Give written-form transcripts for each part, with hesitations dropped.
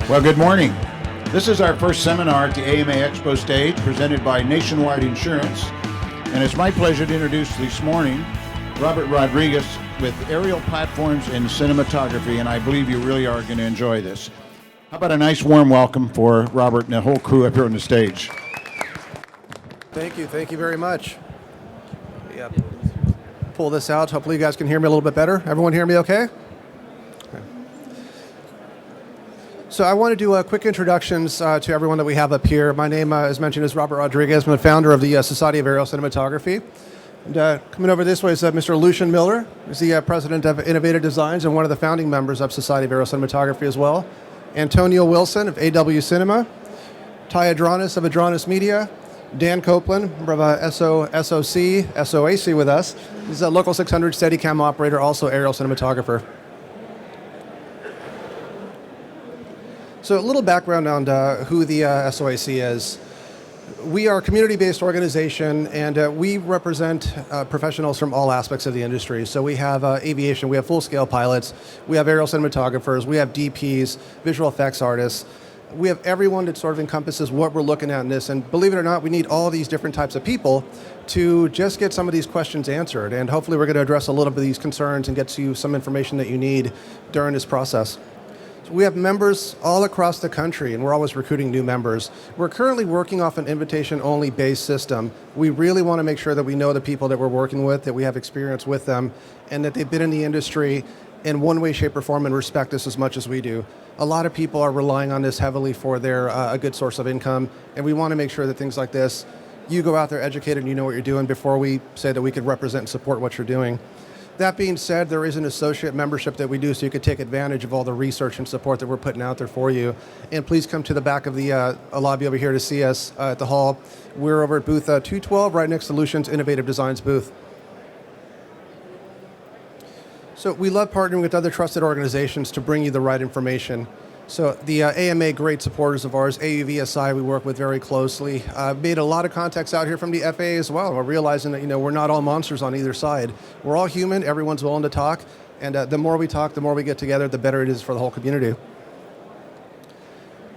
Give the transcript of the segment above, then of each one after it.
Well, good morning. This is our first seminar at the AMA Expo stage presented by Nationwide Insurance. And it's my pleasure to introduce this morning Robert Rodriguez with Aerial Platforms and Cinematography, and I believe you really are going to enjoy this. How about a nice warm welcome for Robert and the whole crew up here on the stage. Thank you very much. Yep. Pull this out. Hopefully you guys can hear me a little bit better. Everyone hear me okay? So I want to do quick introductions to everyone that we have up here. My name, as mentioned, is Robert Rodriguez. I'm the founder of the Society of Aerial Cinematography. And coming over this way is Mr. Lucian Miller, who's the president of Innovative Designs and one of the founding members of Society of Aerial Cinematography as well. Antonio Wilson of AW Cinema. Ty Adranis of Adranis Media. Dan Copeland, member of SOAC with us. He's a local 600 Steadicam operator, also aerial cinematographer. So a little background on who the SOAC is. We are a community-based organization, and we represent professionals from all aspects of the industry. So we have aviation, we have full-scale pilots, we have aerial cinematographers, we have DPs, visual effects artists. We have everyone that sort of encompasses what we're looking at in this. And believe it or not, we need all these different types of people to just get some of these questions answered. And hopefully we're going to address a little bit of these concerns and get to you some information that you need during this process. So we have members all across the country, and we're always recruiting new members. We're currently working off an invitation-only based system. We really want to make sure that we know the people that we're working with, that we have experience with them, and that they've been in the industry in one way, shape, or form and respect us as much as we do. A lot of people are relying on this heavily for their a good source of income, and we want to make sure that things like this, you go out there educated and you know what you're doing before we say that we could represent and support what you're doing. That being said, there is an associate membership that we do, so you could take advantage of all the research and support that we're putting out there for you. And please come to the back of the lobby over here to see us at the hall. We're over at booth 212, right next to Lucian's Innovative Designs booth. So we love partnering with other trusted organizations to bring you the right information. So the AMA, great supporters of ours. AUVSI, we work with very closely. Made a lot of contacts out here from the FAA as well. We're realizing that we're not all monsters on either side. We're all human. Everyone's willing to talk, and the more we talk, the more we get together, the better it is for the whole community.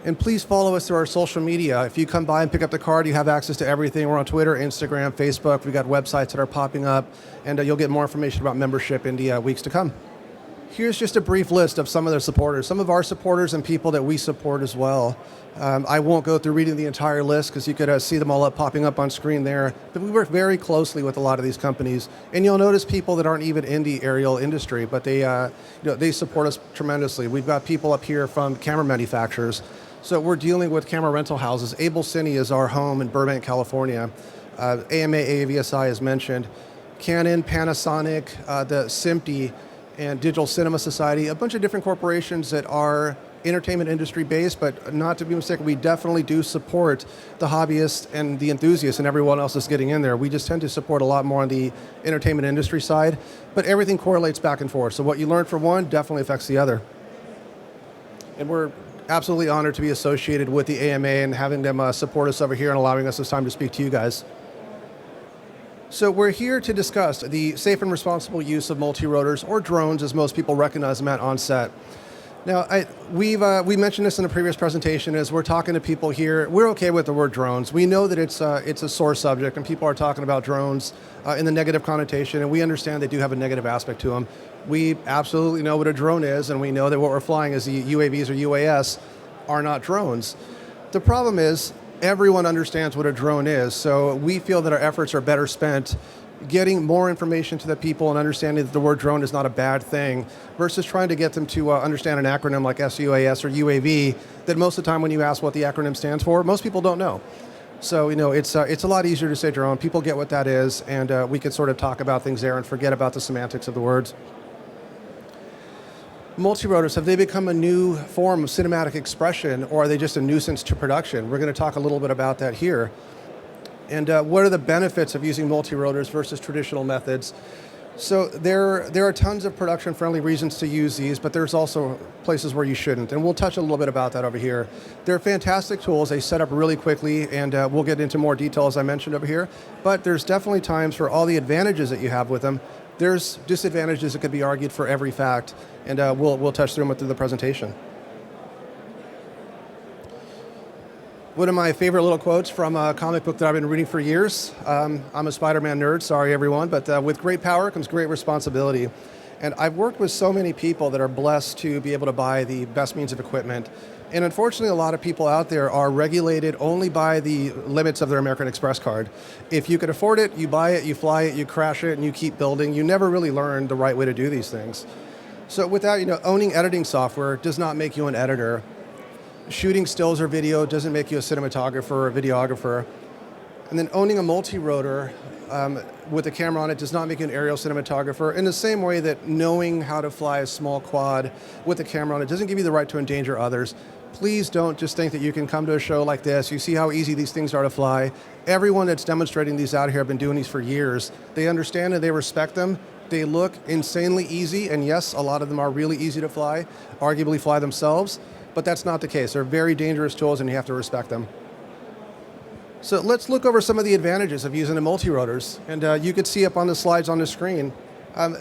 And please follow us through our social media. If you come by and pick up the card, you have access to everything. We're on Twitter, Instagram, Facebook. We've got websites that are popping up, and you'll get more information about membership in the weeks to come. Here's just a brief list of some of their supporters, some of our supporters and people that we support as well. I won't go through reading the entire list because you could see them all popping up on screen there, but we work very closely with a lot of these companies. And you'll notice people that aren't even in the aerial industry, but they support us tremendously. We've got people up here from camera manufacturers. So we're dealing with camera rental houses. Able Cine is our home in Burbank, California. AMA, AVSI as mentioned. Canon, Panasonic, the SMPTE, and Digital Cinema Society, a bunch of different corporations that are entertainment industry based, but not to be mistaken, we definitely do support the hobbyists and the enthusiasts and everyone else that's getting in there. We just tend to support a lot more on the entertainment industry side, but everything correlates back and forth. So what you learn from one definitely affects the other. And we're absolutely honored to be associated with the AMA and having them support us over here and allowing us this time to speak to you guys. So we're here to discuss the safe and responsible use of multi-rotors, or drones as most people recognize them at onset. Now, we mentioned this in a previous presentation as we're talking to people here. We're okay with the word drones. We know that it's a sore subject and people are talking about drones in the negative connotation, and we understand they do have a negative aspect to them. We absolutely know what a drone is, and we know that what we're flying as the UAVs or UAS are not drones. The problem is, everyone understands what a drone is, so we feel that our efforts are better spent getting more information to the people and understanding that the word drone is not a bad thing versus trying to get them to understand an acronym like SUAS or UAV that most of the time when you ask what the acronym stands for, most people don't know. So, it's a lot easier to say drone. People get what that is, and we could sort of talk about things there and forget about the semantics of the words. Multi-rotors, have they become a new form of cinematic expression, or are they just a nuisance to production? We're going to talk a little bit about that here. And what are the benefits of using multi-rotors versus traditional methods? So there are tons of production-friendly reasons to use these, but there's also places where you shouldn't. And we'll touch a little bit about that over here. They're fantastic tools. They set up really quickly, and we'll get into more detail as I mentioned over here. But there's definitely times for all the advantages that you have with them, there's disadvantages that could be argued for every fact, and we'll touch through them through the presentation. One of my favorite little quotes from a comic book that I've been reading for years. I'm a Spider-Man nerd, sorry everyone, but with great power comes great responsibility. And I've worked with so many people that are blessed to be able to buy the best means of equipment. And unfortunately, a lot of people out there are regulated only by the limits of their American Express card. If you can afford it, you buy it, you fly it, you crash it, and you keep building. You never really learn the right way to do these things. So with that, owning editing software does not make you an editor. Shooting stills or video doesn't make you a cinematographer or a videographer. And then owning a multi-rotor with a camera on it does not make you an aerial cinematographer, in the same way that knowing how to fly a small quad with a camera on it doesn't give you the right to endanger others. Please don't just think that you can come to a show like this. You see how easy these things are to fly. Everyone that's demonstrating these out here have been doing these for years. They understand and they respect them. They look insanely easy, and yes, a lot of them are really easy to fly, arguably fly themselves. But that's not the case. They're very dangerous tools and you have to respect them. So let's look over some of the advantages of using the multi-rotors. And you could see up on the slides on the screen.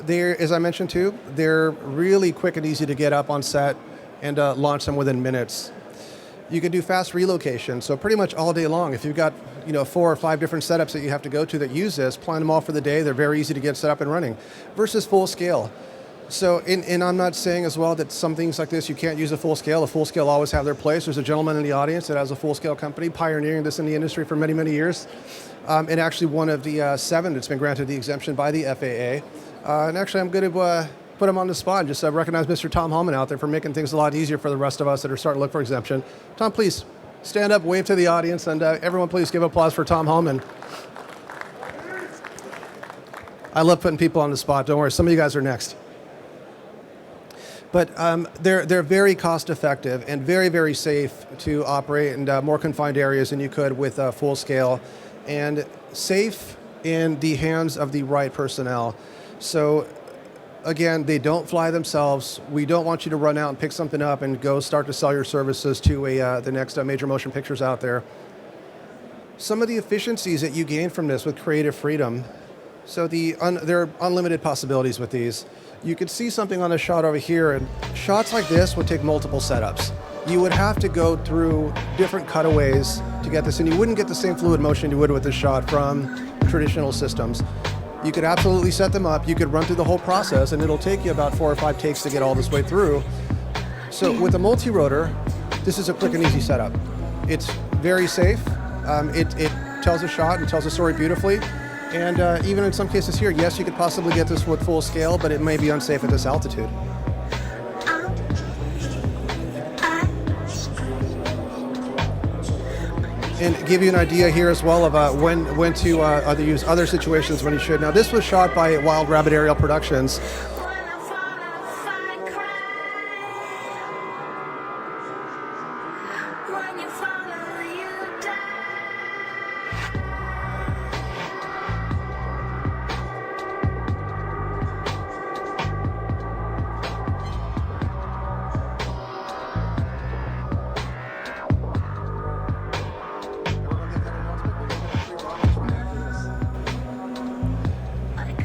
They're, as I mentioned too, they're really quick and easy to get up on set and launch them within minutes. You can do fast relocation, so pretty much all day long. If you've got 4 or 5 different setups that you have to go to that use this, plan them all for the day. They're very easy to get set up and running. Versus full scale. So, and I'm not saying as well that some things like this you can't use a full scale. A full scale always have their place. There's a gentleman in the audience that has a full scale company pioneering this in the industry for many, many years. And actually one of the 7 that's been granted the exemption by the FAA. And actually I'm going to put him on the spot and just recognize Mr. Tom Hallman out there for making things a lot easier for the rest of us that are starting to look for exemption. Tom, please stand up, wave to the audience, and everyone please give applause for Tom Hallman. I love putting people on the spot. Don't worry, some of you guys are next. But they're very cost effective and very, very safe to operate in more confined areas than you could with full scale, and safe in the hands of the right personnel. So again, they don't fly themselves. We don't want you to run out and pick something up and go start to sell your services to the next major motion pictures out there. Some of the efficiencies that you gain from this with creative freedom. So there are unlimited possibilities with these. You could see something on a shot over here, and shots like this would take multiple setups. You would have to go through different cutaways to get this, and you wouldn't get the same fluid motion you would with this shot from traditional systems. You could absolutely set them up, you could run through the whole process, and it'll take you about 4 or 5 takes to get all this way through. So with a multi-rotor, this is a quick and easy setup. It's very safe, it tells a shot and tells a story beautifully. And even in some cases here, yes, you could possibly get this with full scale, but it may be unsafe at this altitude. And give you an idea here as well of when to use other situations when you should. Now, this was shot by Wild Rabbit Aerial Productions.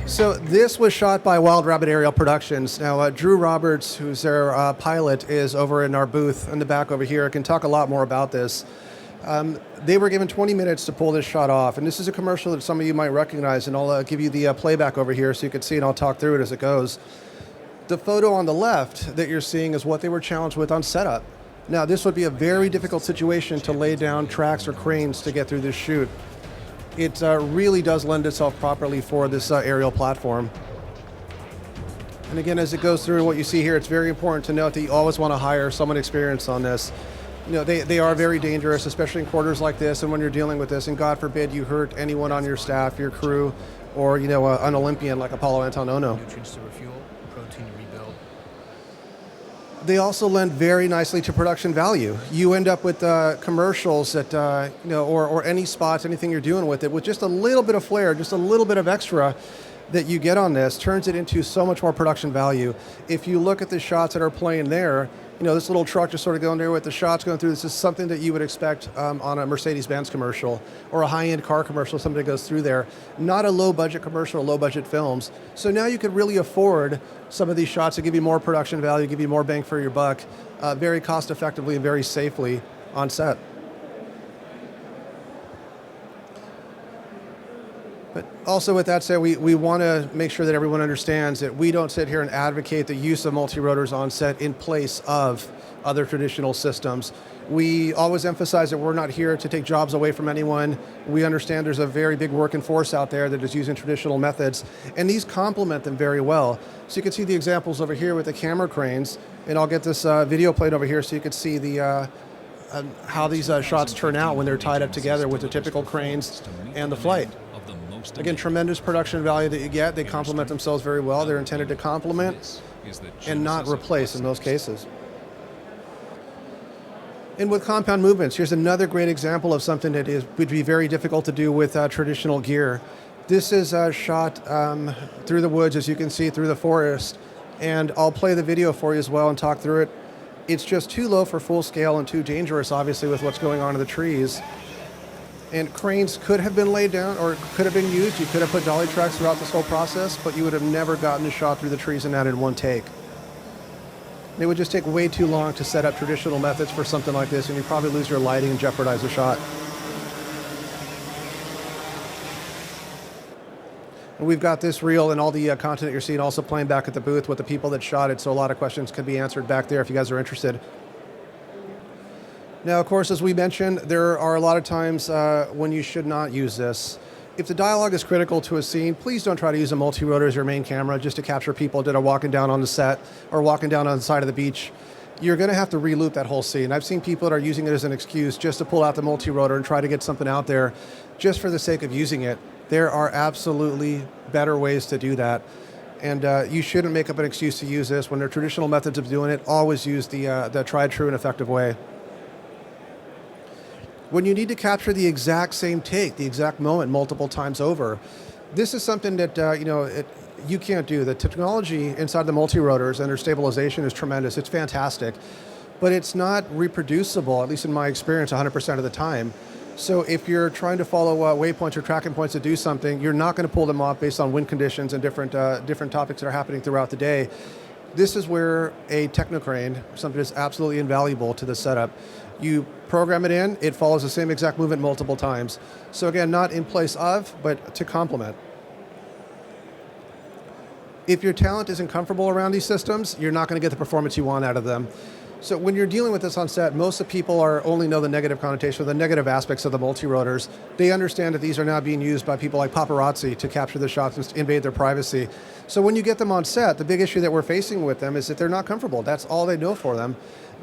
So this was shot by Wild Rabbit Aerial Productions. Now, Drew Roberts, who's their pilot, is over in our booth in the back over here. Can talk a lot more about this. They were given 20 minutes to pull this shot off, and this is a commercial that some of you might recognize, and I'll give you the playback over here so you can see, and I'll talk through it as it goes. The photo on the left that you're seeing is what they were challenged with on setup. Now, this would be a very difficult situation to lay down tracks or cranes to get through this shoot. It really does lend itself properly for this aerial platform. And again, as it goes through and what you see here, it's very important to note that you always want to hire someone experienced on this. They are very dangerous, especially in quarters like this and when you're dealing with this, and God forbid you hurt anyone on your staff, your crew, or an Olympian like Apollo Antonono. Nutrients to refuel, protein to rebuild. They also lend very nicely to production value. You end up with commercials that, or any spots, anything you're doing with it, with just a little bit of flair, just a little bit of extra that you get on this, turns it into so much more production value. If you look at the shots that are playing there, this little truck just sort of going there with the shots going through, this is something that you would expect on a Mercedes-Benz commercial or a high-end car commercial, somebody goes through there. Not a low-budget commercial, low-budget films. So now you could really afford some of these shots to give you more production value, give you more bang for your buck, very cost-effectively and very safely on set. Also, with that said, we want to make sure that everyone understands that we don't sit here and advocate the use of multi-rotors on set in place of other traditional systems. We always emphasize that we're not here to take jobs away from anyone. We understand there's a very big working force out there that is using traditional methods, and these complement them very well. So you can see the examples over here with the camera cranes, and I'll get this video played over here so you can see the how these shots turn out when they're tied up together with the typical cranes and the flight. Again, tremendous production value that you get. They complement themselves very well. They're intended to complement and not replace in most cases. And with compound movements, here's another great example of something that would be very difficult to do with traditional gear. This is shot through the woods, as you can see, through the forest. And I'll play the video for you as well and talk through it. It's just too low for full scale and too dangerous, obviously, with what's going on in the trees. And cranes could have been laid down or could have been used. You could have put dolly tracks throughout this whole process, but you would have never gotten a shot through the trees and that in one take. It would just take way too long to set up traditional methods for something like this, and you probably lose your lighting and jeopardize the shot. And we've got this reel and all the content you're seeing also playing back at the booth with the people that shot it, so a lot of questions could be answered back there if you guys are interested. Now, of course, as we mentioned, there are a lot of times when you should not use this. If the dialogue is critical to a scene, please don't try to use a multi-rotor as your main camera just to capture people that are walking down on the set or walking down on the side of the beach. You're going to have to re-loop that whole scene. I've seen people that are using it as an excuse just to pull out the multi-rotor and try to get something out there just for the sake of using it. There are absolutely better ways to do that. And you shouldn't make up an excuse to use this. When there are traditional methods of doing it, always use the tried, true, and effective way. When you need to capture the exact same take, the exact moment multiple times over, this is something that you can't do. The technology inside the multi-rotors and their stabilization is tremendous. It's fantastic, but it's not reproducible, at least in my experience, 100% of the time. So if you're trying to follow waypoints or tracking points to do something, you're not going to pull them off based on wind conditions and different topics that are happening throughout the day. This is where a technocrane, something is absolutely invaluable to the setup. You program it in, it follows the same exact movement multiple times. So again, not in place of, but to complement. If your talent isn't comfortable around these systems, you're not going to get the performance you want out of them. So when you're dealing with this on set, most of the people only know the negative connotation, the negative aspects of the multi-rotors. They understand that these are now being used by people like paparazzi to capture the shots and invade their privacy. So when you get them on set, the big issue that we're facing with them is that they're not comfortable. That's all they know for them.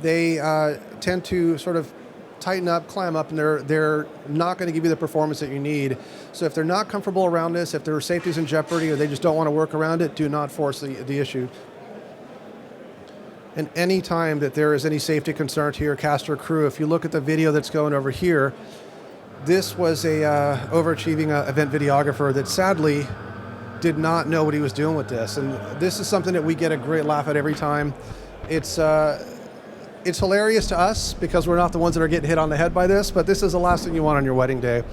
They tend to sort of tighten up, clam up, and they're not going to give you the performance that you need. So if they're not comfortable around this, if their safety's in jeopardy or they just don't want to work around it, do not force the issue. And any time that there is any safety concern to your cast or crew, if you look at the video that's going over here, this was a overachieving event videographer that sadly did not know what he was doing with this. And this is something that we get a great laugh at every time. It's hilarious to us because we're not the ones that are getting hit on the head by this, but this is the last thing you want on your wedding day.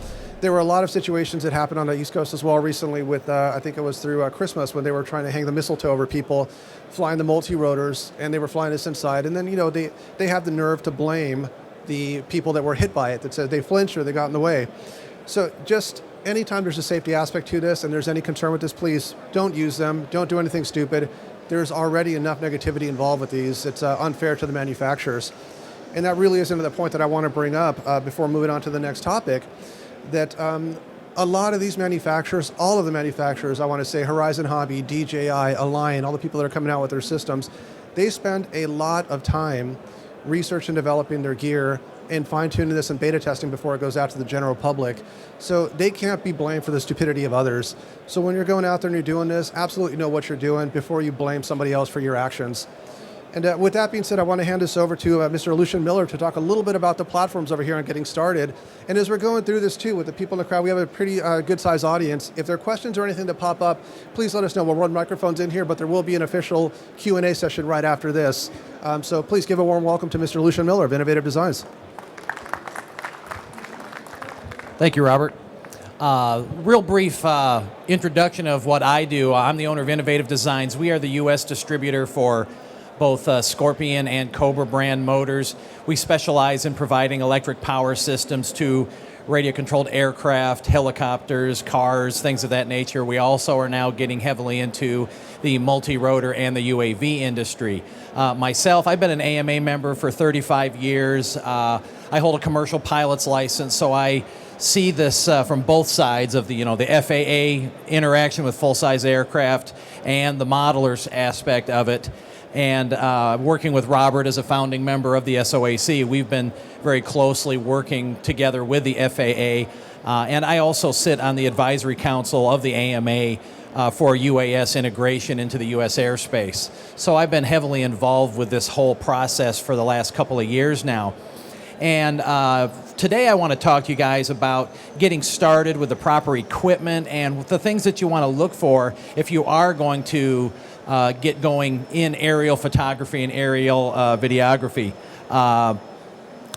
There were a lot of situations that happened on the East Coast as well recently with, I think it was through Christmas when they were trying to hang the mistletoe over people, flying the multi-rotors, and they were flying this inside. And then, they have the nerve to blame the people that were hit by it, that said they flinched or they got in the way. So just anytime there's a safety aspect to this and there's any concern with this, please don't use them. Don't do anything stupid. There's already enough negativity involved with these. It's unfair to the manufacturers. And that really is into the point that I want to bring up before moving on to the next topic, that a lot of these manufacturers, all of the manufacturers, I want to say Horizon Hobby, DJI, Align, all the people that are coming out with their systems, they spend a lot of time researching and developing their gear and fine-tuning this and beta testing before it goes out to the general public. So they can't be blamed for the stupidity of others. So when you're going out there and you're doing this, absolutely know what you're doing before you blame somebody else for your actions. And with that being said, I want to hand this over to Mr. Lucian Miller to talk a little bit about the platforms over here and getting started. And as we're going through this too, with the people in the crowd, we have a pretty good-sized audience. If there are questions or anything that pop up, please let us know. We'll run microphones in here, but there will be an official Q&A session right after this. So please give a warm welcome to Mr. Lucian Miller of Innovative Designs. Thank you, Robert. Real brief introduction of what I do. I'm the owner of Innovative Designs. We are the U.S. distributor for both Scorpion and Cobra brand motors. We specialize in providing electric power systems to radio-controlled aircraft, helicopters, cars, things of that nature. We also are now getting heavily into the multi-rotor and the UAV industry. Myself, I've been an AMA member for 35 years. I hold a commercial pilot's license, so I see this from both sides of the FAA interaction with full-size aircraft and the modelers aspect of it. And working with Robert as a founding member of the SOAC, we've been very closely working together with the FAA. And I also sit on the advisory council of the AMA for UAS integration into the U.S. airspace. So I've been heavily involved with this whole process for the last couple of years now. And today I want to talk to you guys about getting started with the proper equipment and the things that you want to look for if you are going to get going in aerial photography and aerial videography.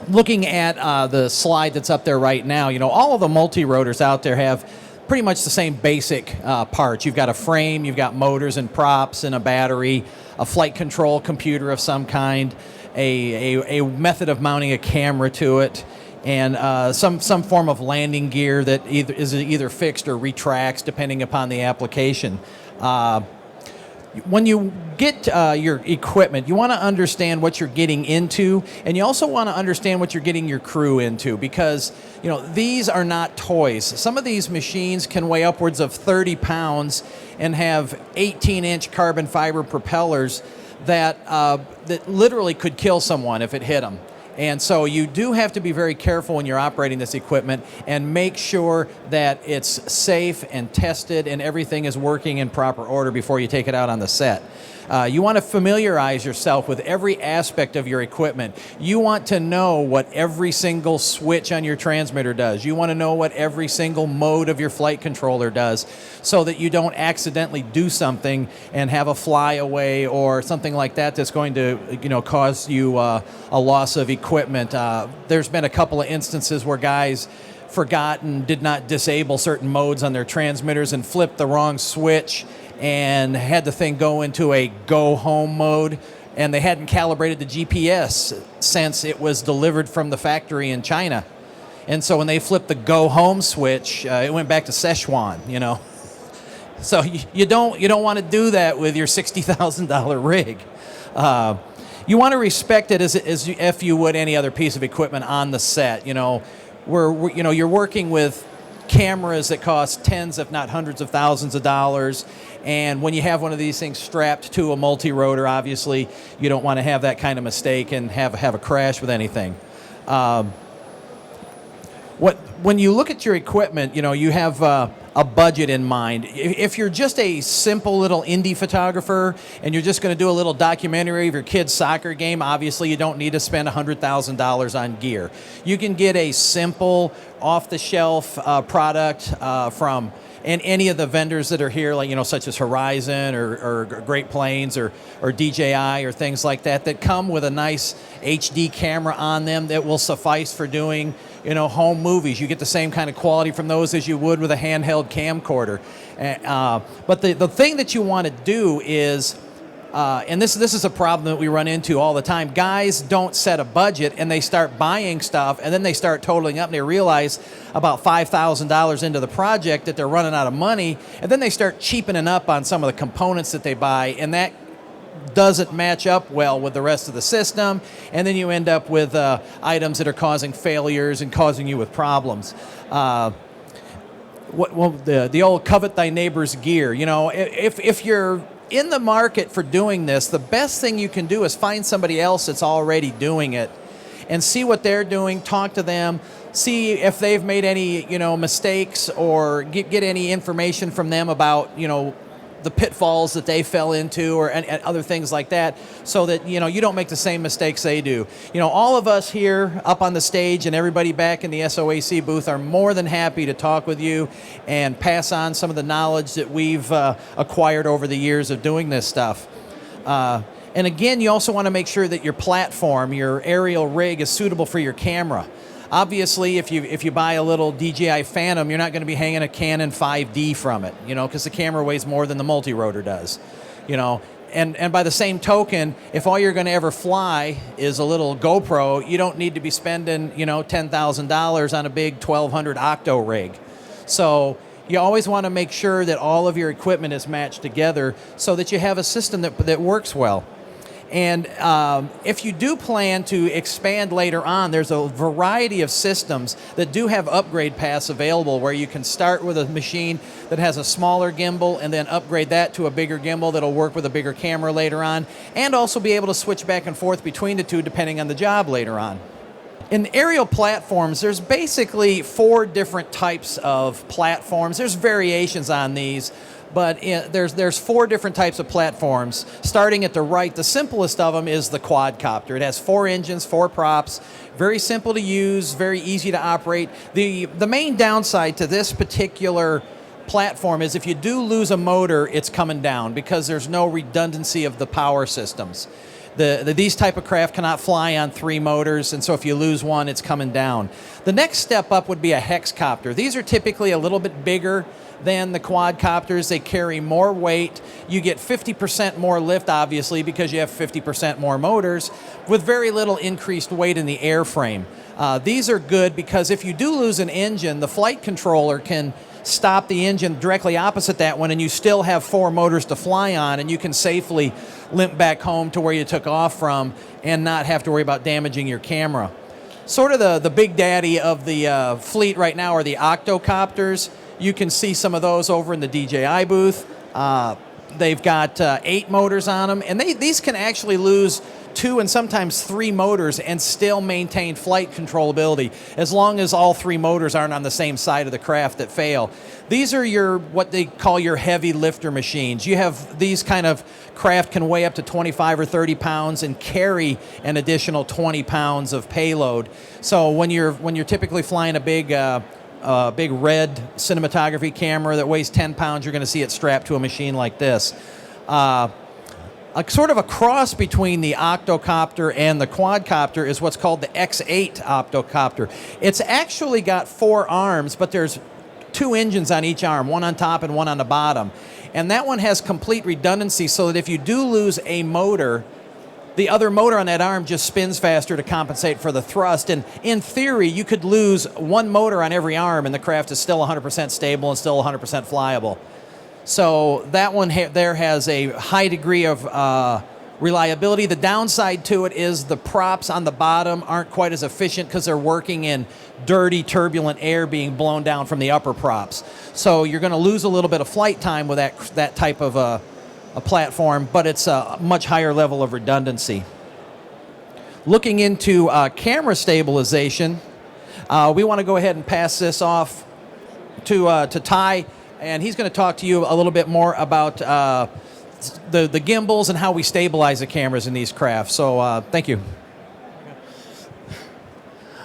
Looking at the slide that's up there right now, all of the multi-rotors out there have pretty much the same basic parts. You've got a frame, you've got motors and props and a battery, a flight control computer of some kind, a method of mounting a camera to it, and some form of landing gear that is either fixed or retracts depending upon the application. When you get your equipment, you want to understand what you're getting into, and you also want to understand what you're getting your crew into, because these are not toys. Some of these machines can weigh upwards of 30 pounds and have 18-inch carbon fiber propellers that literally could kill someone if it hit them. And so you do have to be very careful when you're operating this equipment and make sure that it's safe and tested and everything is working in proper order before you take it out on the set. You want to familiarize yourself with every aspect of your equipment. You want to know what every single switch on your transmitter does. You want to know what every single mode of your flight controller does, so that you don't accidentally do something and have a flyaway or something like that that's going to cause you a loss of equipment. There's been a couple of instances where guys forgot and did not disable certain modes on their transmitters and flipped the wrong switch and had the thing go into a go home mode, and they hadn't calibrated the GPS since it was delivered from the factory in China. And so when they flipped the go home switch, it went back to Szechuan, So you don't want to do that with your $60,000 rig. You want to respect it as if you would any other piece of equipment on the set. You're working with cameras that cost tens, if not hundreds of thousands of dollars. And when you have one of these things strapped to a multi-rotor, obviously you don't want to have that kind of mistake and have a crash with anything. When you look at your equipment, you have a budget in mind. If you're just a simple little indie photographer and you're just going to do a little documentary of your kid's soccer game, obviously you don't need to spend $100,000 on gear. You can get a simple, off-the-shelf product from any of the vendors that are here, like such as Horizon or Great Plains or DJI or things like that come with a nice HD camera on them that will suffice for doing home movies. You get the same kind of quality from those as you would with a handheld camcorder. But the thing that you want to do is, and this is a problem that we run into all the time, guys don't set a budget and they start buying stuff and then they start totaling up and they realize about $5,000 into the project that they're running out of money, and then they start cheapening up on some of the components that they buy, and that doesn't match up well with the rest of the system, and then you end up with items that are causing failures and causing you with problems. The old covet thy neighbor's gear. If you're in the market for doing this, the best thing you can do is find somebody else that's already doing it and see what they're doing, talk to them, see if they've made any mistakes, or get any information from them about the pitfalls that they fell into, and other things like that, so that you don't make the same mistakes they do. All of us here up on the stage and everybody back in the SOAC booth are more than happy to talk with you and pass on some of the knowledge that we've acquired over the years of doing this stuff. And again, you also want to make sure that your platform, your aerial rig, is suitable for your camera. Obviously, if you buy a little DJI Phantom, you're not going to be hanging a Canon 5D from it, because the camera weighs more than the multi-rotor does. And by the same token, if all you're going to ever fly is a little GoPro, you don't need to be spending, $10,000 on a big 1200 octo rig. So you always want to make sure that all of your equipment is matched together so that you have a system that works well. And if you do plan to expand later on, there's a variety of systems that do have upgrade paths available where you can start with a machine that has a smaller gimbal and then upgrade that to a bigger gimbal that'll work with a bigger camera later on, and also be able to switch back and forth between the two depending on the job later on. In aerial platforms, there's basically 4 different types of platforms. There's variations on these, but there's 4 different types of platforms. Starting at the right, the simplest of them is the quadcopter. It has 4 engines, 4 props, very simple to use, very easy to operate. The main downside to this particular platform is if you do lose a motor, it's coming down because there's no redundancy of the power systems. These type of craft cannot fly on 3 motors, and so if you lose one, it's coming down. The next step up would be a hexcopter. These are typically a little bit bigger than the quadcopters. They carry more weight. You get 50% more lift, obviously, because you have 50% more motors, with very little increased weight in the airframe. These are good because if you do lose an engine, the flight controller can stop the engine directly opposite that one, and you still have 4 motors to fly on, and you can safely limp back home to where you took off from and not have to worry about damaging your camera. Sort of the big daddy of the fleet right now are the octocopters. You can see some of those over in the DJI booth. They've got 8 motors on them, and these can actually lose 2 and sometimes 3 motors and still maintain flight controllability as long as all 3 motors aren't on the same side of the craft that fail. These are what they call your heavy lifter machines. You have these kind of craft can weigh up to 25 or 30 pounds and carry an additional 20 pounds of payload. So when you're typically flying a big red cinematography camera that weighs 10 pounds, you're going to see it strapped to a machine like this. Sort of a cross between the octocopter and the quadcopter is what's called the X8 octocopter. It's actually got 4 arms, but there's 2 engines on each arm, one on top and one on the bottom. And that one has complete redundancy so that if you do lose a motor, the other motor on that arm just spins faster to compensate for the thrust. And in theory, you could lose 1 motor on every arm and the craft is still 100% stable and still 100% flyable. So that one there has a high degree of reliability. The downside to it is the props on the bottom aren't quite as efficient because they're working in dirty, turbulent air being blown down from the upper props. So you're going to lose a little bit of flight time with that type of a platform, but it's a much higher level of redundancy. Looking into camera stabilization, we want to go ahead and pass this off to Ty, and he's going to talk to you a little bit more about the gimbals and how we stabilize the cameras in these crafts. So thank you.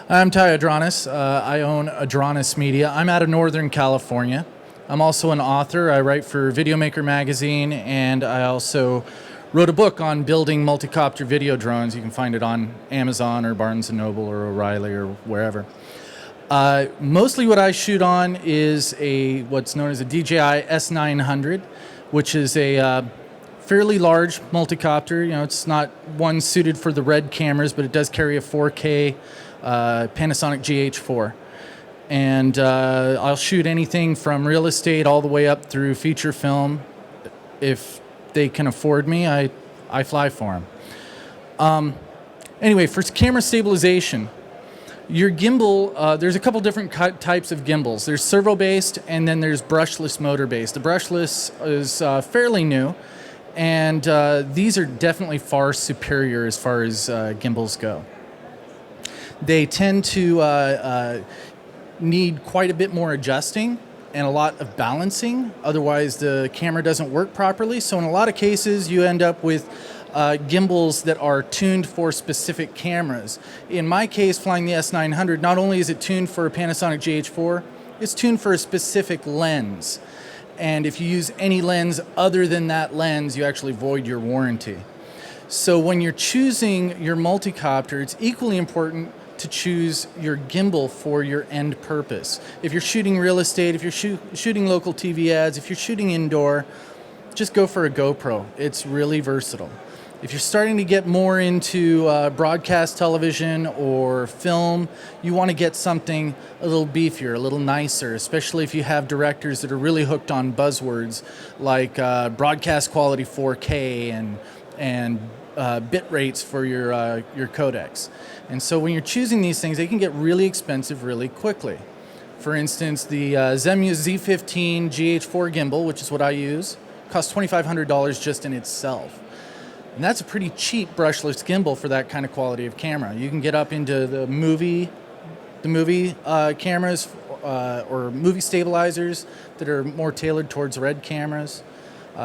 I'm Ty Adranis. I own Adranis Media. I'm out of Northern California. I'm also an author. I write for Videomaker magazine, and I also wrote a book on building multicopter video drones. You can find it on Amazon or Barnes & Noble or O'Reilly or wherever. Mostly what I shoot on is what's known as a DJI S900, which is a fairly large multicopter. It's not one suited for the red cameras, but it does carry a 4K Panasonic GH4. And I'll shoot anything from real estate all the way up through feature film. If they can afford me, I fly for them. Anyway, for camera stabilization, your gimbal, there's a couple different types of gimbals. There's servo-based, and then there's brushless motor-based. The brushless is fairly new, and these are definitely far superior as far as gimbals go. They tend to need quite a bit more adjusting and a lot of balancing. Otherwise, the camera doesn't work properly. So in a lot of cases, you end up with gimbals that are tuned for specific cameras. In my case, flying the S900, not only is it tuned for a Panasonic GH4, it's tuned for a specific lens. And if you use any lens other than that lens, you actually void your warranty. So when you're choosing your multicopter, it's equally important to choose your gimbal for your end purpose. If you're shooting real estate, if you're shooting local TV ads, if you're shooting indoor, just go for a GoPro. It's really versatile. If you're starting to get more into broadcast television or film, you want to get something a little beefier, a little nicer, especially if you have directors that are really hooked on buzzwords like broadcast quality 4K and bit rates for your codecs. And so when you're choosing these things, they can get really expensive really quickly. For instance, the Zemu Z15 GH4 gimbal, which is what I use, costs $2,500 just in itself. And that's a pretty cheap brushless gimbal for that kind of quality of camera. You can get up into the movie cameras or movie stabilizers that are more tailored towards RED cameras,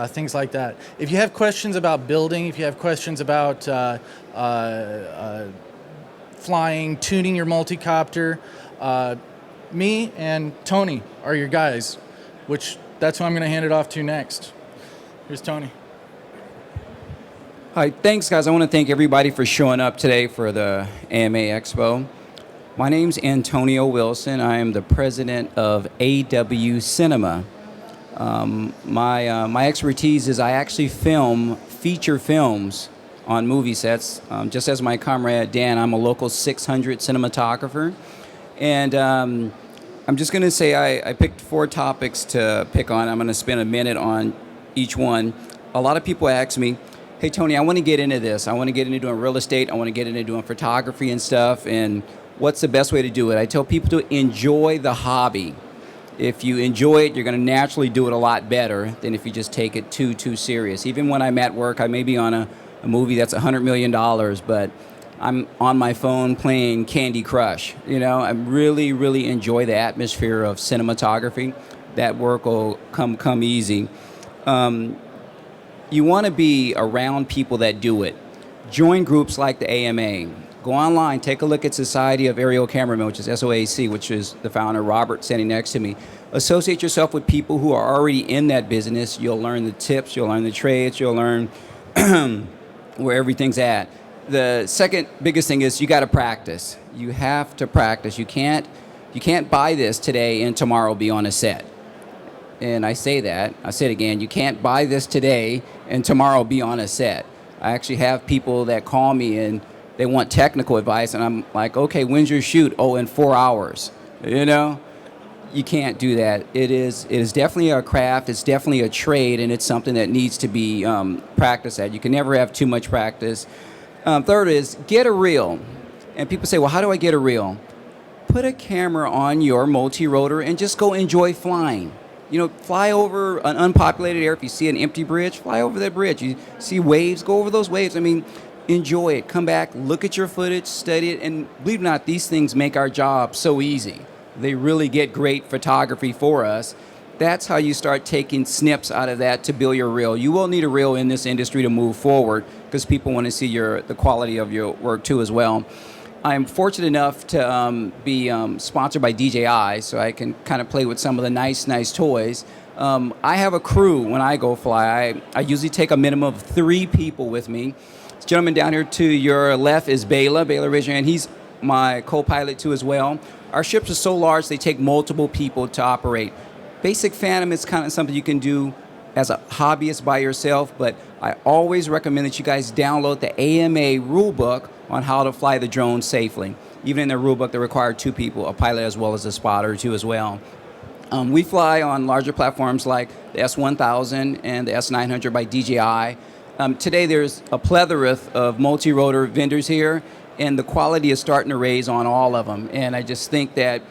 things like that. If you have questions about building, if you have questions about flying, tuning your multicopter, me and Tony are your guys, which that's who I'm going to hand it off to next. Here's Tony. Hi, thanks guys. I want to thank everybody for showing up today for the AMA Expo. My name's Antonio Wilson. I am the president of AW Cinema. My expertise is I actually film feature films on movie sets. Just as my comrade Dan, I'm a local 600 cinematographer. And I'm just going to say I picked 4 topics to pick on. I'm going to spend a minute on each one. A lot of people ask me, hey, Tony, I want to get into this. I want to get into doing real estate. I want to get into doing photography and stuff. And what's the best way to do it? I tell people to enjoy the hobby. If you enjoy it, you're going to naturally do it a lot better than if you just take it too serious. Even when I'm at work, I may be on a movie that's $100 million, but I'm on my phone playing Candy Crush. You know, I really enjoy the atmosphere of cinematography. That work will come easy. You want to be around people that do it. Join groups like the AMA. Go online, take a look at Society of Aerial Cameramen, which is SOAC, which is the founder, Robert, standing next to me. Associate yourself with people who are already in that business. You'll learn the tips, you'll learn the trades, you'll learn where everything's at. The second biggest thing is you got to practice. You have to practice. You can't buy this today and tomorrow be on a set. And I say that, I say it again, you can't buy this today and tomorrow be on a set. I actually have people that call me and they want technical advice, and I'm like, okay, when's your shoot? Oh, in 4 hours. You know, you can't do that. It is definitely a craft, it's definitely a trade, and it's something that needs to be practiced at. You can never have too much practice. Third is get a reel. And people say, well, how do I get a reel? Put a camera on your multi-rotor and just go enjoy flying. You know, fly over an unpopulated area. If you see an empty bridge, fly over that bridge. You see waves, go over those waves. I mean, enjoy it. Come back, look at your footage, study it, and believe it or not, these things make our job so easy. They really get great photography for us. That's how you start taking snips out of that to build your reel. You will need a reel in this industry to move forward because people want to see the quality of your work too as well. I'm fortunate enough to be sponsored by DJI, so I can kind of play with some of the nice toys. I have a crew when I go fly. I usually take a minimum of 3 people with me. This gentleman down here to your left is Bela. Bela, raise your hand. He's my co-pilot too as well. Our ships are so large, they take multiple people to operate. Basic Phantom is kind of something you can do as a hobbyist by yourself, but I always recommend that you guys download the AMA rulebook on how to fly the drone safely. Even in the rulebook, they require 2 people, a pilot as well as a spotter too as well. We fly on larger platforms like the S1000 and the S900 by DJI. Today there's a plethora of multi-rotor vendors here, and the quality is starting to raise on all of them. And I just think that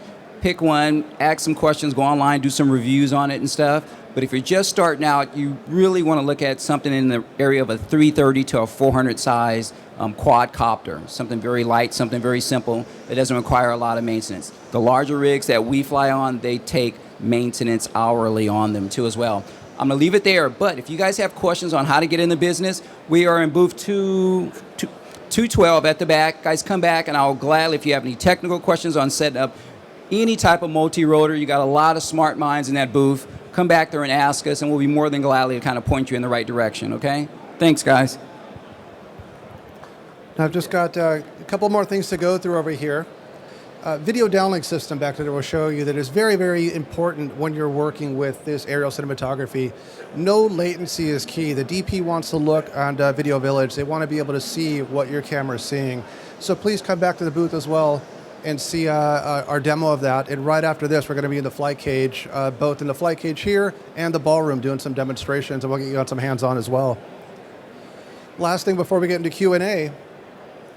pick one, ask some questions, go online, do some reviews on it and stuff. But if you're just starting out, you really want to look at something in the area of a 330 to a 400 size quadcopter, something very light, something very simple that doesn't require a lot of maintenance. The larger rigs that we fly on, they take maintenance hourly on them too as well. I'm going to leave it there, but if you guys have questions on how to get in the business, we are in booth 212 at the back. Guys, come back and I'll gladly, if you have any technical questions on setting up any type of multi-rotor, you got a lot of smart minds in that booth. Come back there and ask us, and we'll be more than gladly to kind of point you in the right direction, okay? Thanks, guys. I've just got a couple more things to go through over here. Video downlink system back there will show you that is very, very important when you're working with this aerial cinematography. No latency is key. The DP wants to look on Video Village. They want to be able to see what your camera is seeing. So please come back to the booth as well and see our demo of that. And right after this, we're going to be in the flight cage, both in the flight cage here and the ballroom doing some demonstrations, and we'll get you on some hands-on as well. Last thing before we get into Q&A,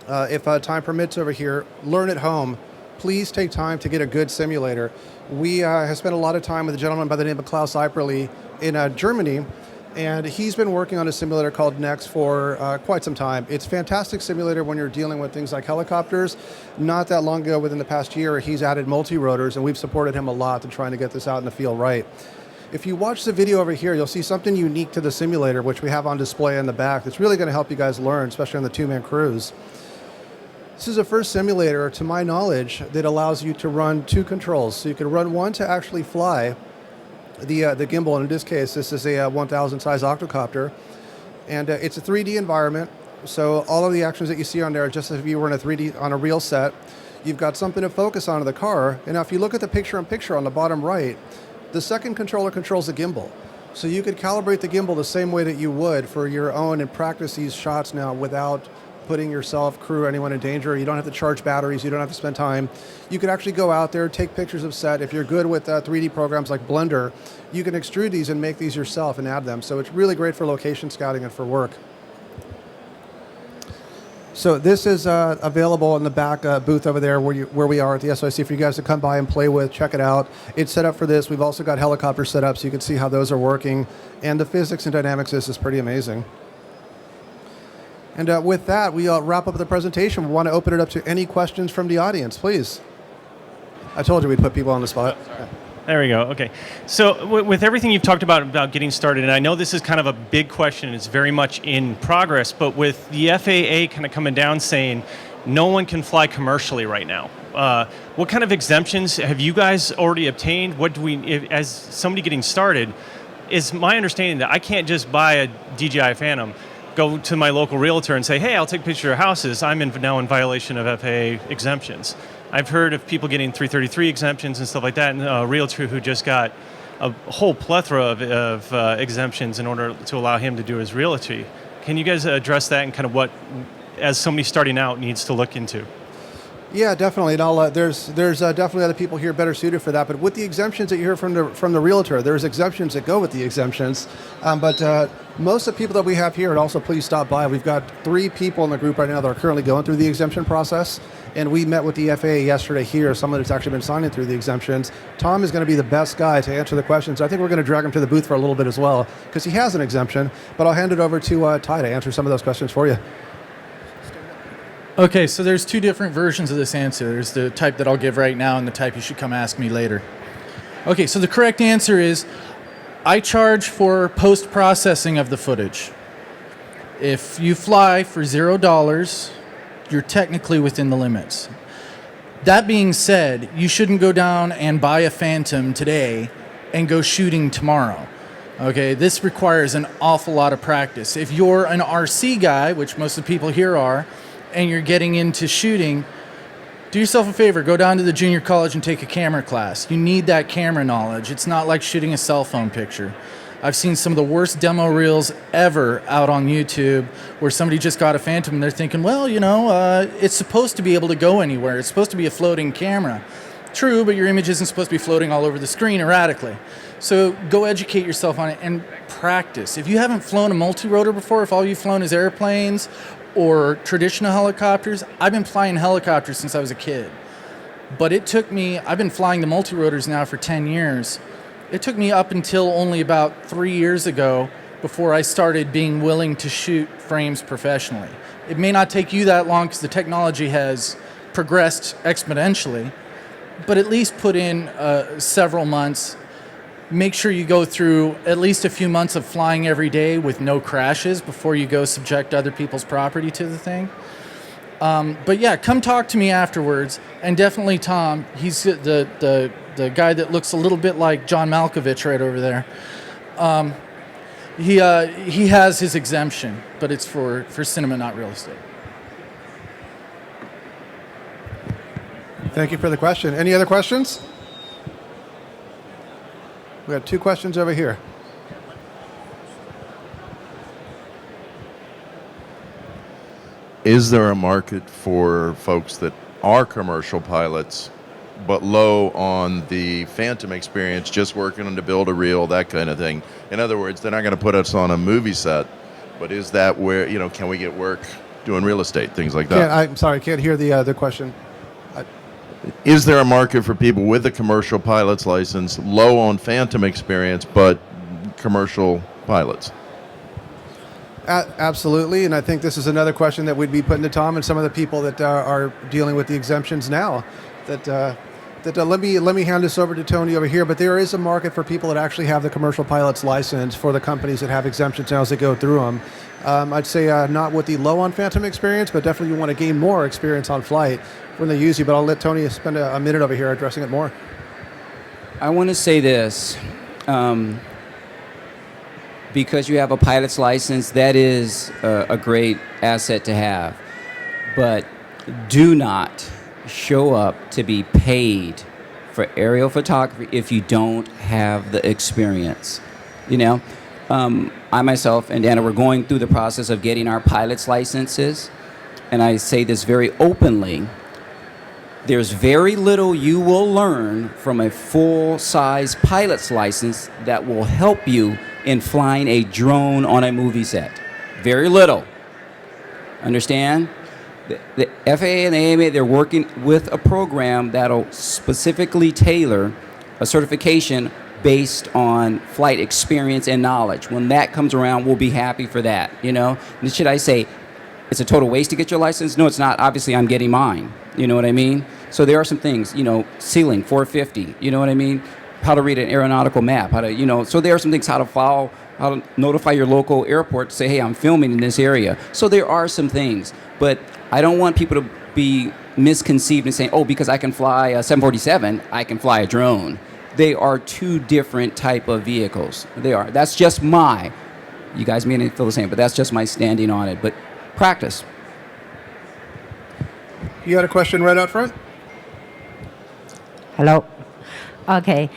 if time permits over here, learn at home. Please take time to get a good simulator. We have spent a lot of time with a gentleman by the name of Klaus Eiperli in Germany, and he's been working on a simulator called Next for quite some time. It's a fantastic simulator when you're dealing with things like helicopters. Not that long ago, within the past year, he's added multi-rotors, and we've supported him a lot in trying to get this out in the field right. If you watch the video over here, you'll see something unique to the simulator, which we have on display in the back, that's really going to help you guys learn, especially on the two-man crews. This is the first simulator, to my knowledge, that allows you to run two controls. So you can run one to actually fly the gimbal, and in this case, this is a 1,000 size octocopter, and it's a 3D environment. So all of the actions that you see on there are just as if you were in a 3D on a real set. You've got something to focus on in the car, and now if you look at the picture-in-picture on the bottom right, the second controller controls the gimbal. So you could calibrate the gimbal the same way that you would for your own and practice these shots now without putting yourself, crew, anyone in danger. You don't have to charge batteries. You don't have to spend time. You could actually go out there, take pictures of set. If you're good with 3D programs like Blender, you can extrude these and make these yourself and add them. So it's really great for location scouting and for work. So this is available in the back booth over there where we are at the SOAC for you guys to come by and play with, check it out. It's set up for this. We've also got helicopters set up so you can see how those are working. And the physics and dynamics of this is pretty amazing. And with that, we wrap up the presentation. We want to open it up to any questions from the audience, please. I told you we'd put people on the spot. There we go. Okay. So with everything you've talked about getting started, and I know this is kind of a big question, it's very much in progress, but with the FAA kind of coming down saying no one can fly commercially right now, what kind of exemptions have you guys already obtained? What do we, as somebody getting started, is my understanding that I can't just buy a DJI Phantom, go to my local realtor and say, hey, I'll take a picture of houses. I'm now in violation of FAA exemptions. I've heard of people getting 333 exemptions and stuff like that, and a realtor who just got a whole plethora of exemptions in order to allow him to do his realty. Can you guys address that and kind of what, as somebody starting out, needs to look into? Yeah, definitely. And there's definitely other people here better suited for that. But with the exemptions that you hear from the realtor, there's exemptions that go with the exemptions. But most of the people that we have here, and also please stop by. We've got 3 people in the group right now that are currently going through the exemption process. And we met with the FAA yesterday here, someone that's actually been signing through the exemptions. Tom is going to be the best guy to answer the questions. I think we're going to drag him to the booth for a little bit as well, because he has an exemption. But I'll hand it over to Ty to answer some of those questions for you. Okay, so there's 2 different versions of this answer. There's the type that I'll give right now and the type you should come ask me later. Okay, so the correct answer is I charge for post-processing of the footage. If you fly for $0, you're technically within the limits. That being said, you shouldn't go down and buy a Phantom today and go shooting tomorrow. Okay, this requires an awful lot of practice. If you're an RC guy, which most of the people here are, and you're getting into shooting, do yourself a favor, go down to the junior college and take a camera class. You need that camera knowledge. It's not like shooting a cell phone picture. I've seen some of the worst demo reels ever out on YouTube where somebody just got a Phantom and they're thinking, well, you know, it's supposed to be able to go anywhere. It's supposed to be a floating camera. True, but your image isn't supposed to be floating all over the screen erratically. So go educate yourself on it and practice. If you haven't flown a multi-rotor before, if all you've flown is airplanes or traditional helicopters, I've been flying helicopters since I was a kid. But it took me, I've been flying the multi-rotors now for 10 years. It took me up until only about 3 years ago before I started being willing to shoot frames professionally. It may not take you that long because the technology has progressed exponentially, but at least put in several months. Make sure you go through at least a few months of flying every day with no crashes before you go subject other people's property to the thing. But yeah, come talk to me afterwards. And definitely Tom, he's the guy that looks a little bit like John Malkovich right over there. He has his exemption, but it's for cinema, not real estate. Thank you for the question. Any other questions? We have 2 questions over here. Is there a market for folks that are commercial pilots but low on the phantom experience, just working on to build a reel, that kind of thing? In other words, they're not going to put us on a movie set, but is that where, can we get work doing real estate, things like that? I'm sorry, can't hear the question. Is there a market for people with a commercial pilot's license, low on phantom experience, but commercial pilots? Absolutely, and I think this is another question that we'd be putting to Tom and some of the people that are dealing with the exemptions now. Let me hand this over to Tony over here. But there is a market for people that actually have the commercial pilot's license for the companies that have exemptions now as they go through them. I'd say not with the low on phantom experience, but definitely you want to gain more experience on flight when they use you. But I'll let Tony spend a minute over here addressing it more. I want to say this. Because you have a pilot's license, that is a great asset to have. But do not show up to be paid for aerial photography if you don't have the experience. I myself and Dana were going through the process of getting our pilot's licenses, and I say this very openly. There's very little you will learn from a full-size pilot's license that will help you in flying a drone on a movie set. Very little. Understand? The FAA and the AMA, they're working with a program that'll specifically tailor a certification based on flight experience and knowledge. When that comes around, we'll be happy for that, And should I say, it's a total waste to get your license? No, it's not. Obviously, I'm getting mine. You know what I mean? So there are some things, ceiling, 450, you know what I mean? How to read an aeronautical map, so there are some things, how to follow, how to notify your local airport to say, hey, I'm filming in this area. So there are some things, but I don't want people to be misconceived and saying, oh, because I can fly a 747, I can fly a drone. They are 2 different type of vehicles. They are. That's just you guys may not feel the same, but that's just my standing on it. But practice. You had a question right out front? Hello. Okay.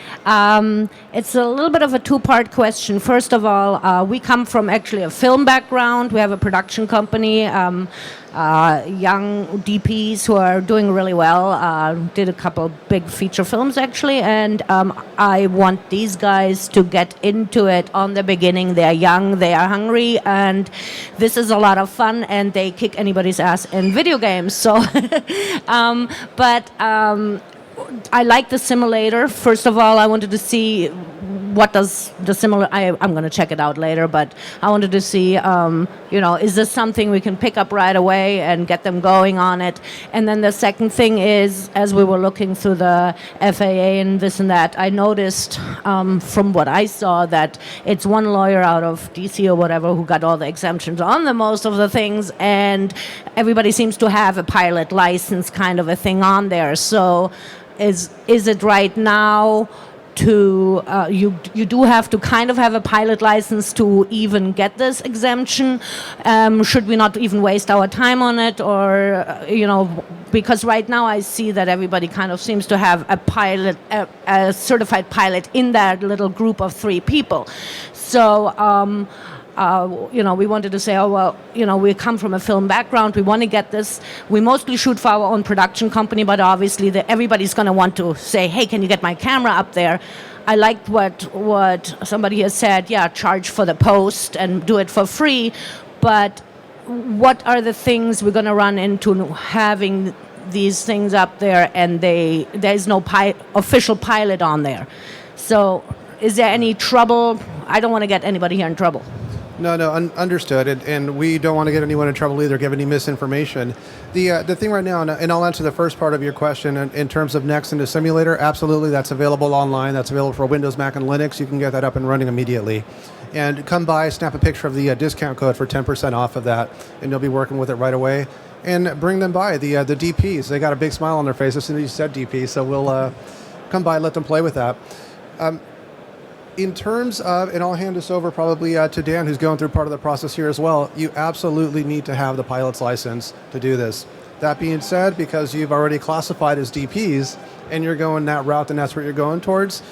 It's a little bit of a 2-part question. First of all, we come from actually a film background. We have a production company, young DPs who are doing really well, did a couple big feature films actually, and I want these guys to get into it on the beginning. They're young, they are hungry, and this is a lot of fun, and they kick anybody's ass in video games. So, I like the simulator. First of all, I wanted to see what does the simulator. I'm going to check it out later, but I wanted to see, is this something we can pick up right away and get them going on it? And then the second thing is, as we were looking through the FAA and this and that, I noticed from what I saw that it's one lawyer out of DC or whatever who got all the exemptions on the most of the things, and everybody seems to have a pilot license kind of a thing on there. So is it right now to you do have to kind of have a pilot license to even get this exemption? Should we not even waste our time on it, or because right now I see that everybody kind of seems to have a certified pilot in that little group of 3 people. So we wanted to say, we come from a film background, we want to get this. We mostly shoot for our own production company, but obviously everybody's going to want to say, hey, can you get my camera up there? I liked what somebody has said, charge for the post and do it for free, but what are the things we're going to run into having these things up there and there's no official pilot on there? So is there any trouble? I don't want to get anybody here in trouble. No, understood, and we don't want to get anyone in trouble either, give any misinformation. The thing right now, and I'll answer the first part of your question, in terms of Next into Simulator, absolutely, that's available online, that's available for Windows, Mac, and Linux. You can get that up and running immediately. And come by, snap a picture of the discount code for 10% off of that, and you'll be working with it right away. And bring them by, the DPs. They got a big smile on their face as soon as you said DP, so we'll come by, let them play with that. In terms of, and I'll hand this over probably to Dan, who's going through part of the process here as well, you absolutely need to have the pilot's license to do this. That being said, because you've already classified as DPs and you're going that route and that's what you're going towards,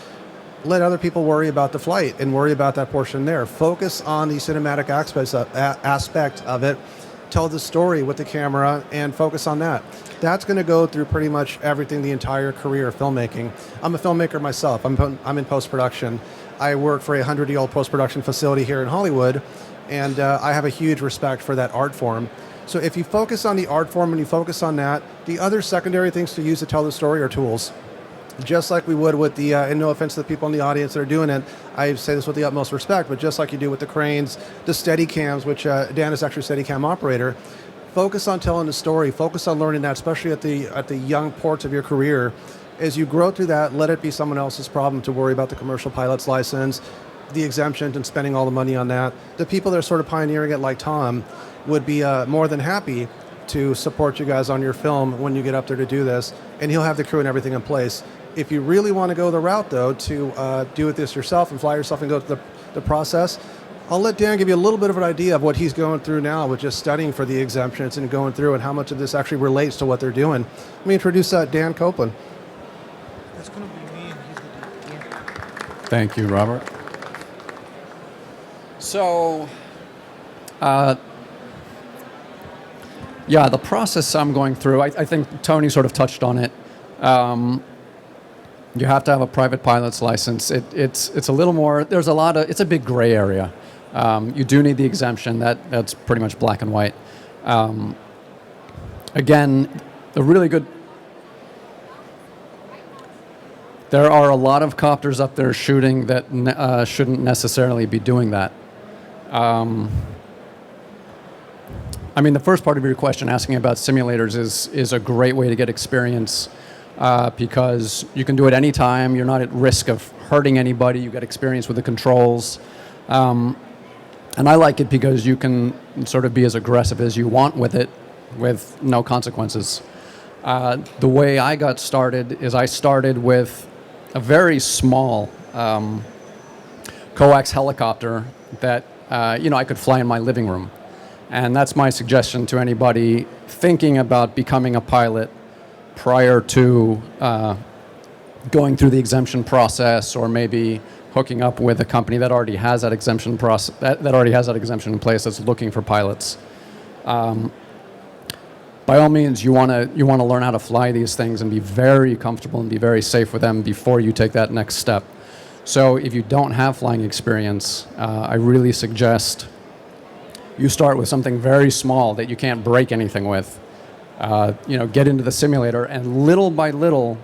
let other people worry about the flight and worry about that portion there. Focus on the cinematic aspect of it. Tell the story with the camera and focus on that. That's going to go through pretty much everything, the entire career of filmmaking. I'm a filmmaker myself. I'm in post-production. I work for a 100-year-old post-production facility here in Hollywood, and I have a huge respect for that art form. So if you focus on the art form and you focus on that, the other secondary things to use to tell the story are tools. Just like we would with the, and no offense to the people in the audience that are doing it, I say this with the utmost respect, but just like you do with the cranes, the steady cams, which Dan is actually a steady cam operator, focus on telling the story, focus on learning that, especially at the young ports of your career. As you grow through that, let it be someone else's problem to worry about the commercial pilot's license, the exemption and spending all the money on that. The people that are sort of pioneering it like Tom would be more than happy to support you guys on your film when you get up there to do this, and he'll have the crew and everything in place. If you really want to go the route, though, to do it this yourself and fly yourself and go through the process, I'll let Dan give you a little bit of an idea of what he's going through now with just studying for the exemptions and going through and how much of this actually relates to what they're doing. Let me introduce Dan Copeland. That's going to be me, and he's going to do it. Thank you, Robert. So, yeah, the process I'm going through, I think Tony sort of touched on it. You have to have a private pilot's license. It's a little more, it's a big gray area. You do need the exemption. That's pretty much black and white. Again, there are a lot of copters up there shooting that shouldn't necessarily be doing that. I mean, the first part of your question, asking about simulators, is a great way to get experience because you can do it anytime. You're not at risk of hurting anybody. You get experience with the controls. And I like it because you can sort of be as aggressive as you want with it with no consequences. The way I got started is I started with a very small coax helicopter that I could fly in my living room. And that's my suggestion to anybody thinking about becoming a pilot prior to going through the exemption process, or maybe hooking up with a company that already has that exemption process, that already has that exemption in place, that's looking for pilots. By all means, you want to learn how to fly these things and be very comfortable and be very safe with them before you take that next step. So if you don't have flying experience, I really suggest you start with something very small that you can't break anything with. Get into the simulator and little by little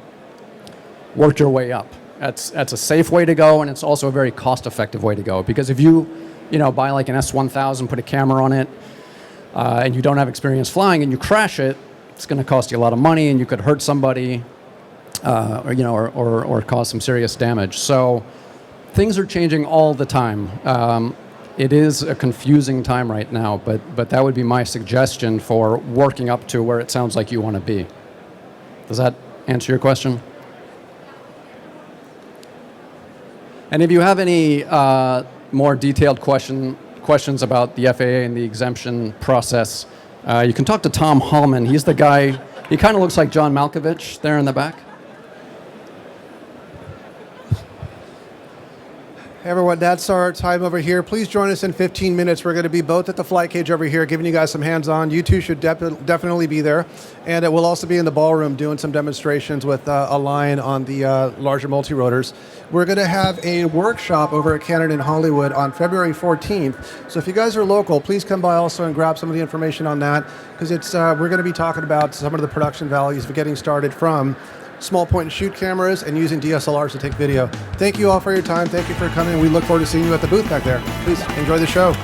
work your way up. That's a safe way to go, and it's also a very cost-effective way to go, because if you buy like an S1000, put a camera on it, and you don't have experience flying and you crash it, it's going to cost you a lot of money, and you could hurt somebody, or cause some serious damage. So things are changing all the time. It is a confusing time right now, but that would be my suggestion for working up to where it sounds like you want to be. Does that answer your question? And if you have any more detailed questions about the FAA and the exemption process, you can talk to Tom Hallman. He's the guy, he kind of looks like John Malkovich there in the back. Hey everyone, that's our time over here. Please join us in 15 minutes. We're going to be both at the flight cage over here, giving you guys some hands-on. You two should definitely be there. And we'll also be in the ballroom doing some demonstrations with a line on the larger multi-rotors. We're going to have a workshop over at Canon in Hollywood on February 14th. So if you guys are local, please come by also and grab some of the information on that, because we're going to be talking about some of the production values of getting started from small point and shoot cameras and using DSLRs to take video. Thank you all for your time. Thank you for coming. We look forward to seeing you at the booth back there. Please enjoy the show.